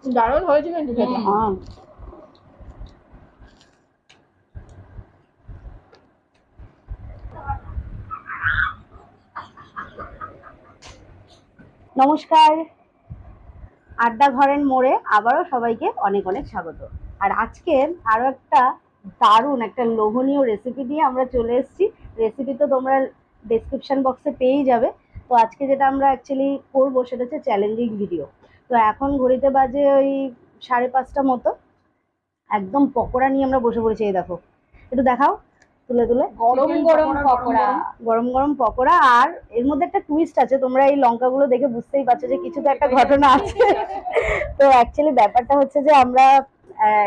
দারুণ হয়েছে কিন্তু খেতে। নমস্কার, আড্ডা ঘরের মোড়ে আবারও সবাইকে অনেক অনেক স্বাগত। আর আজকে আরো একটা দারুণ একটা লোভনীয় রেসিপি নিয়ে আমরা চলে এসেছি। রেসিপি তো তোমরা ডেসক্রিপশন বক্সে পেয়েই যাবে। তো আজকে যেটা আমরা অ্যাকচুয়ালি করবো সেটা হচ্ছে চ্যালেঞ্জিং ভিডিও। তো এখন ঘড়িতে বাজে ওই 5:30 মতো। একদম পকোড়া নিয়ে আমরা বসে পড়েছি। এই দেখো, একটু দেখাও তুলে তুলে। গরম গরম পকোড়া। গরম গরম পকোড়া। আর এর মধ্যে একটা টুইস্ট আছে, তোমরা এই লঙ্কাগুলো দেখে বুঝতেই পারছো যে কিছু তো একটা ঘটনা আছে। তো অ্যাকচুয়ালি ব্যাপারটা হচ্ছে যে আমরা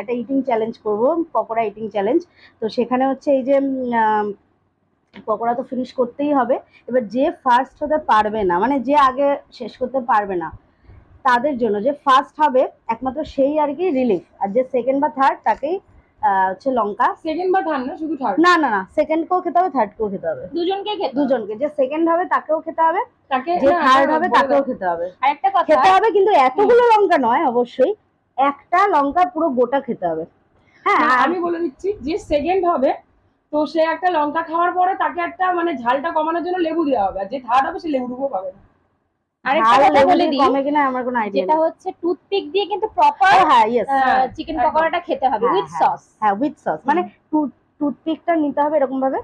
একটা ইটিং চ্যালেঞ্জ করব, পকোড়া ইটিং চ্যালেঞ্জ। তো সেখানে হচ্ছে এই যে পকোড়া তো ফিনিশ করতেই হবে। এবার যে ফার্স্ট হতে পারবে না, মানে যে আগে শেষ করতে পারবে না, তাদের জন্য, যে ফার্স্ট হবে একমাত্র সেই আর কি রিলিফ। আর যে সেকেন্ড বা থার্ড তাকেই হচ্ছে লঙ্কা। সেকেন্ড বা থার্ড না, শুধু থার্ড। না না না, সেকেন্ড কেও খেতে হবে, থার্ড কেও খেতে হবে, দুজনকে খেতে হবে। দুজনকে। যে সেকেন্ড হবে তাকেও খেতে হবে, তাকে যে থার্ড না, হবে বলে তাকেও দাও। খেতে হবে। আরেকটা কথা খেতে হবে কিন্তু এতগুলো লঙ্কা নয়, অবশ্যই একটা লঙ্কা পুরো গোটা খেতে হবে। হ্যাঁ, না, আমি বলে দিচ্ছি, যে সেকেন্ড হবে তো সে একটা লঙ্কা খাওয়ার পরে তাকে একটা মানে ঝালটা কমানোর জন্য লেবু দেওয়া হবে, আর যে থার্ড হবে সে লেবুটুকু পাবে না। আরেকটা কথা বলে দিই, কমে কিনা আমার কোনো আইডিয়া যেটা নেই। হচ্ছে টুথপিক দিয়ে কিন্তু প্রপার হ্যাঁ, ইয়েস, চিকেন পকোড়াটা খেতে হবে উইথ সস। হ্যাঁ, উইথ সস, মানে টুথপিকটা নিতে হবে এরকম ভাবে।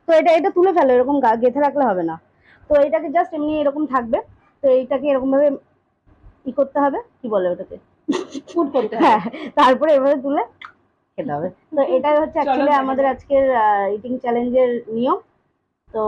তো এটা এটা তুলে ফেলো, এরকম গেঁথে রাখলে হবে না। তো এটাকে জাস্ট এমনি এরকম থাকবে। তো এইটাকে এরকম ভাবে ই করতে হবে, কি বলে ওটাকে, ফুড করতে হবে। হ্যাঁ, তারপরে এভাবে তুলে খেতে হবে। তো এটাই হচ্ছে অ্যাকচুয়ালি আমাদের আজকের ইটিং চ্যালেঞ্জের নিয়ম। তো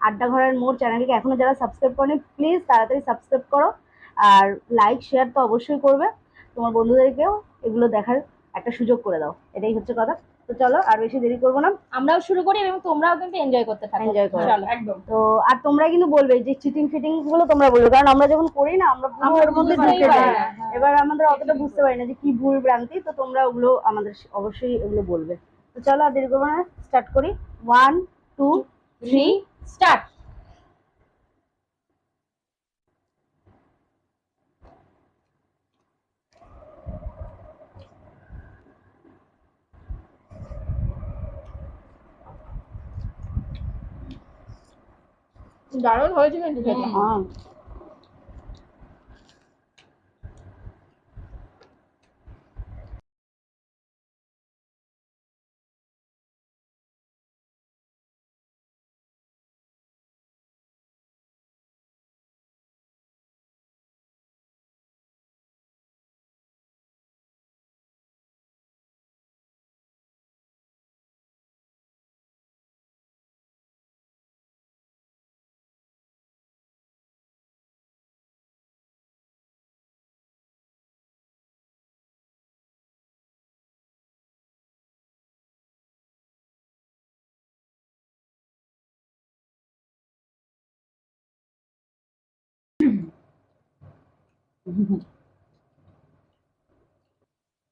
আড্ডা ঘরের মোড় চ্যানেলকে এখনো যারা সাবস্ক্রাইব করেনি, প্লিজ তাড়াতাড়ি সাবস্ক্রাইব করো। আর লাইক শেয়ার তো অবশ্যই করবে, তোমার বন্ধুদেরকেও এগুলো দেখার একটা সুযোগ করে দাও। এটাই হচ্ছে কথা। তো চলো আর বেশি দেরি করবো না, আমরাও শুরু করি এবং তোমরাও কিন্তু এনজয় করতে থাকো। এনজয় করো। চলো একদম। তো আর তোমরা কিন্তু বলবে যে চিটিং ফিটিং গুলো তোমরা বলবে, কারণ আমরা যখন করি না আমরা পুরো ওর মধ্যে বুঝতেই ঢুকে পারি যাই। না। এবার আমাদের অতটা বুঝতে পারি না যে কি ভুল ভ্রান্তি। তো তোমরা ওগুলো আমাদের অবশ্যই ওগুলো বলবে। তো চলো আর দেরি করবো না, স্টার্ট করি। 1 2 3 স্টার্ট। দারুণ হয়েছে কিন্তু খেতে।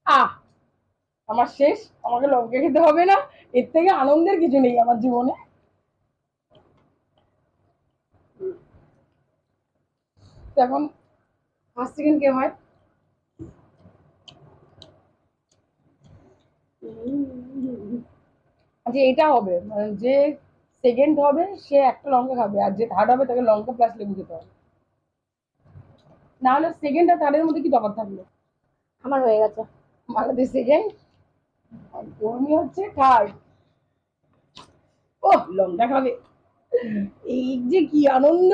আহ, আমার শেষ, আমাকে লঙ্কা খেতে হবে না। এর থেকে আনন্দের কিছু নেই আমার জীবনে। তো এখন ফার্স্ট সেকেন্ড কে হয়? আচ্ছা, এটা হবে মানে যে সেকেন্ড হবে সে একটা লঙ্কা খাবে, আর যে থার্ড হবে তাকে লঙ্কা প্লাস লেবু খেতে হবে। না হলে সেকেন্ড আর থার্ডের মধ্যে কি তফাৎ থাকলো? আমার হয়ে গেছে। বাংলাদেশ সেকেন্ড আর তুমি হচ্ছে থার্ড। ও, লঙ্কা খাবে, এই যে কি আনন্দ!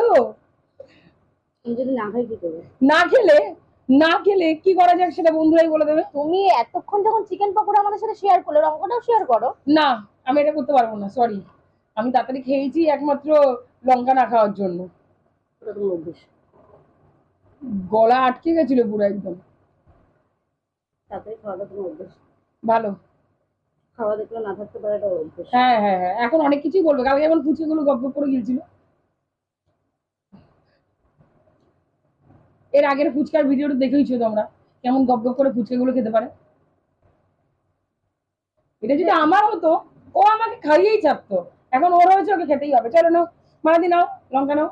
যদি না খাই কি করবে? না খেলে, না খেলে কি করা যাক সেটা বন্ধুরাই বলে দেবে। তুমি এতক্ষণ যখন চিকেন পকোড়া আমাদের সাথে শেয়ার করলে, লঙ্কাটাও শেয়ার করো। না, আমি এটা করতে পারবো না, সরি। আমি তাড়াতাড়ি খেয়েছি একমাত্র লঙ্কা না খাওয়ার জন্য। ওটা তোমার অভ্যেস, গলা আটকে গেছিল পুরো একদম। তাড়াতাড়ি খাওয়াটা তোমার অভ্যেস। ভালো। খাওয়া দেখলে না থাকতে পারে, এটা অভ্যেস। হ্যাঁ হ্যাঁ হ্যাঁ, এখন অনেক কিছুই বলবে। কালকে যেমন ফুচকাগুলো গপ গপ করে গিয়েছিল। এর আগের ফুচকার ভিডিওটা দেখেইছো তোমরা, কেমন গপ গপ করে ফুচকাগুলো খেতে পারে। এটা যদি আমার হতো, ও আমাকে খাইয়েই ছাড়তো। এখন ওর হয়েছে, ওকে খেতেই হবে। চলো নাও, মারাদি নাও, লঙ্কা নাও।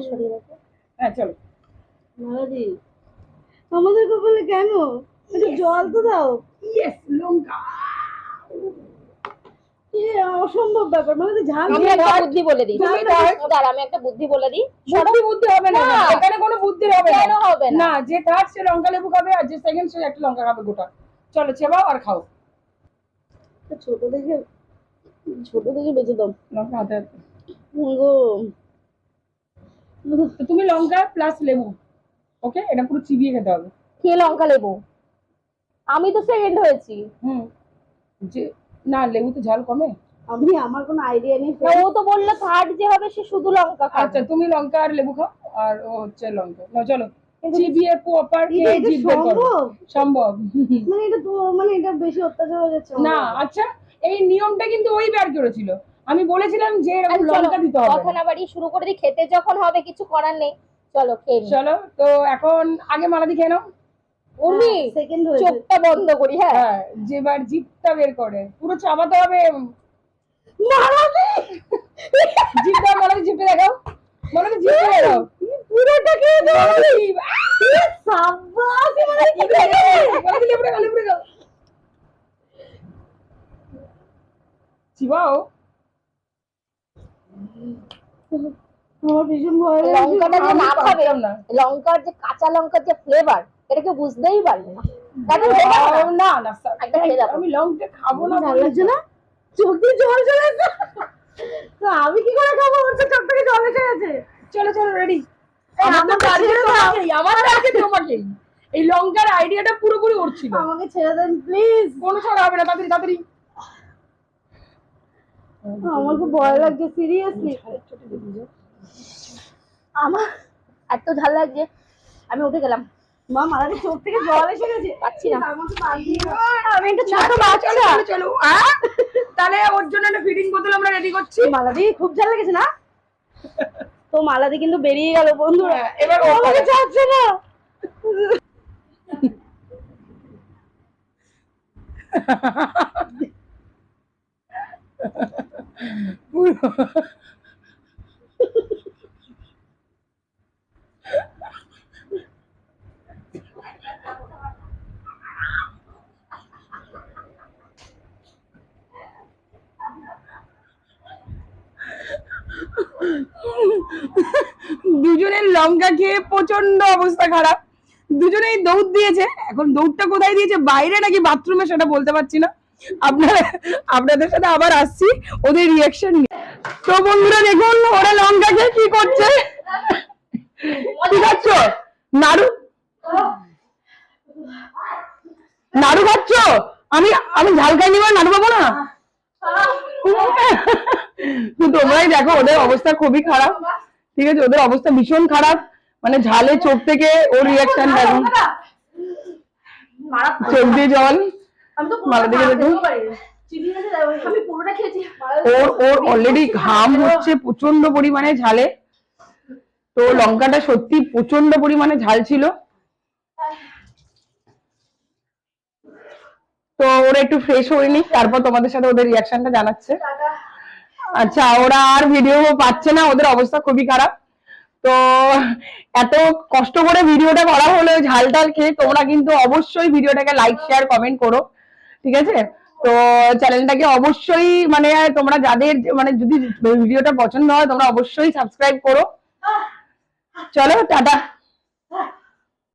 সরিয়ে রাখো। হ্যাঁ চলো। মালাদি, তো আমাদের কপালে কেন? একটু জল তো দাও। ইয়েস, লঙ্কা। অসম্ভব ব্যাপার, মানে ঝাল আমি একটা বুদ্ধি বলে দিই, তুমি third। দাঁড়া আমি একটা বুদ্ধি বলে দিই। বুদ্ধি হবে না, না। এখানে কোনো বুদ্ধি হবে কেন না। হবে না? না, যে থার্ড সে লঙ্কা লেবু খাবে, আর যে সেকেন্ড সে একটা লঙ্কা খাবে গোটা। চলো চেবাও আর খাও। ছোট দেখে বেঁচে দাও লঙ্কা হাতে হাতে। গো। তো তুমি লঙ্কা প্লাস লেবু, ওকে, এটা পুরো চিবিয়ে খেতে হবে। কে লঙ্কা লেবু? আমি তো সেকেন্ড হয়েছি। হুম, যে না লেবু তো ঝাল কমে। আমার কোনো আইডিয়া নেই। না, ও তো বললো থার্ড যে হবে সে শুধু লঙ্কা খাবে। আচ্ছা, তুমি লঙ্কা আর লেবু খাও, আর ও হচ্ছে লঙ্কা। না চলো, চিবিয়ে প্রপার এটা জিভ বের করো। সম্ভব? সম্ভব। মানে এটা তো, মানে এটা বেশি অত্যাচার হয়ে যাচ্ছে। না, আচ্ছা, এই নিয়মটা কিন্তু ওই বের করেছিল। আমি বলেছিলাম যে এরকম আচ্ছা, চলো, লঙ্কা দিতে হবে। কথা না বাড়িয়ে শুরু করে দিই, খেতে যখন হবে কিছু করার নেই। চলো খেয়ে নিই। চলো, তো এখন আগে মালাদি খেয়ে নাও। উর্মি, সেকেন্ড হয়েছে। চোখটা বন্ধ করি। হ্যাঁ, হ্যাঁ, যেবার জিভটা বের করে পুরো চাবাতে হবে। মারাতে জিভটা মালাদি জিভে দেখাও, মালাদি জিভে দেখাও। পুরোটা খেয়ে দাও। মালাদি, সাব্বাস, মানে কি মালাদি লেবু দেখাও, লেবু দেখাও। চিবাও। আমার ভীষণ ভয় লঙ্কাটা যে আমি না খাবে, পারতাম না। লঙ্কার যে কাঁচা লঙ্কার যে ফ্লেভার, এটা কেউ বুঝতেই পারবে না। তাহলে খেয়ে দেখো না। না না স্যার, একটা খেয়ে দেখো। আমি লঙ্কা খাবো না। ঝাল লাগছে না? চোখ দিয়ে জল চলে আসছে। তো আমি কি করে খাবো? ওর তো চোখ থেকে জল এসে গেছে। চলো চলো, রেডি। আমাকে আমার ছেড়ে দাও। তোমাকেই, আমার আজকে তোমাকেই। এই লঙ্কার আইডিয়াটা পুরোপুরি ওর ছিল। আমাকে ছেড়ে দেন প্লিজ। কোনো ছড়া হবে না, তাড়াতাড়ি তাড়াতাড়ি। আমার খুব ভয় লাগছে, সিরিয়াসলি। আমার এত ঝাল লাগছে, আমি উঠে গেলাম। মা, মারাদের চোখ থেকে জল এসে গেছে। পাচ্ছি না। আমাকে বাদ দিয়ে দাও। আমি একটা ছোট চলো বাচ্চা। চলো চলো। তাহলে ওর জন্য একটা ফিডিং বোতল আমরা রেডি করছি। মালাদি খুব ঝাল লেগেছে না? তো মালাদি কিন্তু বেরিয়ে গেল বন্ধুরা। হ্যাঁ, এবার ও আমাকে চাচ্ছে না। পুরো দুজনের লঙ্কা খেয়ে প্রচন্ড অবস্থা খারাপ। দুজনেই দৌড় দিয়েছে। এখন দৌড়টা কোথায় দিয়েছে, বাইরে নাকি বাথরুমে, সেটা বলতে পারছি না। আপনাদের সাথে আবার আসছি ওদের রিয়াকশন নিয়ে। তো বন্ধুরা দেখুন ওরা লঙ্কা খেয়ে কি করছে। কি খাচ্ছ? নাড়ু, নাড়ু খাচ্ছ? আমি আমি ঝাল খাইনি বলে নাড়ু পাবো না। তো তোমরাই দেখো, ওদের অবস্থা খুবই খারাপ। ঠিক আছে, ওদের অবস্থা ভীষণ খারাপ। মানে ঝালে চোখ থেকে ওর রিয়াকশন দেখুন, চোখ দিয়ে জল। মালা দিকে দেখুন, আমি পুরোটা খেয়েছি। ওর ওর অলরেডি ঘাম হচ্ছে প্রচন্ড পরিমাণে ঝালে। তো লঙ্কাটা সত্যি প্রচন্ড পরিমাণে ঝাল ছিল। তো ওরা একটু ফ্রেশ হয়নি, তারপর তোমাদের সাথে ওদের রিয়াকশনটা জানাচ্ছে। আচ্ছা, ওরা আর ভিডিও পাচ্ছে না, ওদের অবস্থা খুবই খারাপ। তো এত কষ্ট করে ভিডিওটা করা হলো ঝাল টাল খেয়ে, তোমরা কিন্তু অবশ্যই ভিডিওটাকে লাইক শেয়ার কমেন্ট করো, ঠিক আছে? তো চ্যানেলটাকে অবশ্যই, মানে তোমরা যাদের, মানে যদি ভিডিওটা পছন্দ হয় তোমরা অবশ্যই সাবস্ক্রাইব করো। চলো টাটা।